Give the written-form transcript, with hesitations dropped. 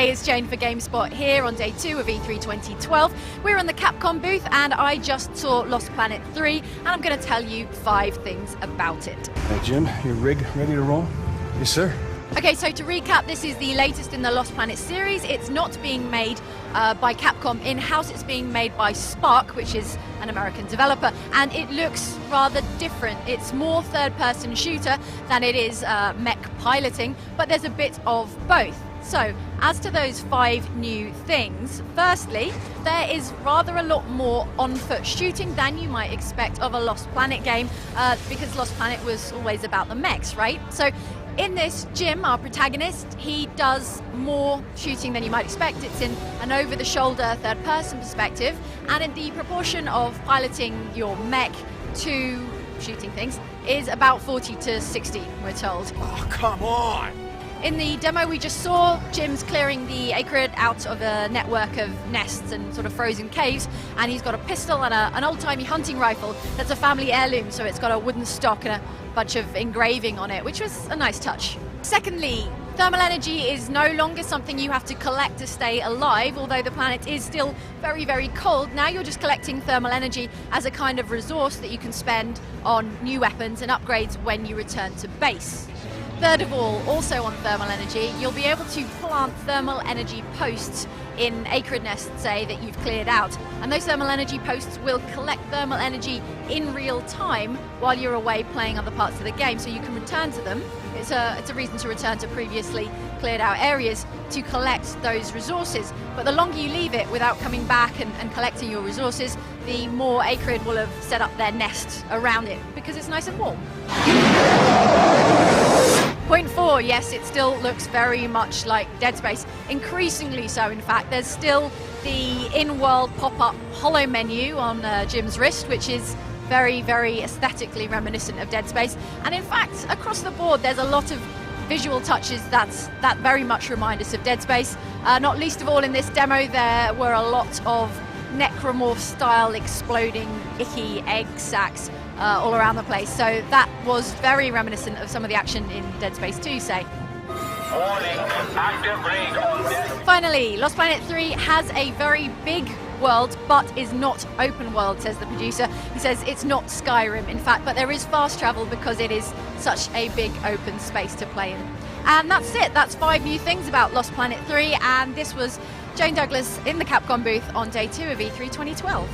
Hey, it's Jane for GameSpot here on day 2 of E3 2012. We're in the Capcom booth and I just saw Lost Planet 3 and I'm going to tell you 5 things about it. Hey Jim, your rig ready to roll? Yes sir. Okay, so to recap, this is the latest in the Lost Planet series. It's not being made by Capcom in-house, it's being made by Spark, which is an American developer, and it looks rather different. It's more third-person shooter than it is mech piloting, but there's a bit of both. So, as to those 5 new things, firstly, there is rather a lot more on-foot shooting than you might expect of a Lost Planet game, because Lost Planet was always about the mechs, right? So, in this, Jim, our protagonist, he does more shooting than you might expect. It's in an over-the-shoulder third-person perspective, and in the proportion of piloting your mech to shooting things is about 40 to 60, we're told. Oh, come on! In the demo we just saw, Jim's clearing the Acrid out of a network of nests and sort of frozen caves, and he's got a pistol and an old-timey hunting rifle that's a family heirloom, so it's got a wooden stock and a bunch of engraving on it, which was a nice touch. Secondly, thermal energy is no longer something you have to collect to stay alive, although the planet is still very, very cold. Now you're just collecting thermal energy as a kind of resource that you can spend on new weapons and upgrades when you return to base. Third of all, also on thermal energy, you'll be able to plant thermal energy posts in Acrid nests, say, that you've cleared out. And those thermal energy posts will collect thermal energy in real time while you're away playing other parts of the game, so you can return to them. It's a reason to return to previously cleared out areas to collect those resources. But the longer you leave it without coming back and collecting your resources, the more Acrid will have set up their nest around it, because it's nice and warm. Point 4, yes, it still looks very much like Dead Space, increasingly so in fact. There's still the in-world pop-up holo menu on Jim's wrist, which is very, very aesthetically reminiscent of Dead Space. And in fact, across the board, there's a lot of visual touches that very much remind us of Dead Space. Not least of all in this demo, there were a lot of Necromorph-style exploding, icky egg sacs all around the place. So that was very reminiscent of some of the action in Dead Space 2, say. Warning, active raid on deck. Finally, Lost Planet 3 has a very big world, but is not open world, says the producer. He says it's not Skyrim, in fact, but there is fast travel because it is such a big open space to play in. And that's it. That's 5 new things about Lost Planet 3, and this was Jane Douglas in the Capcom booth on day 2 of E3 2012.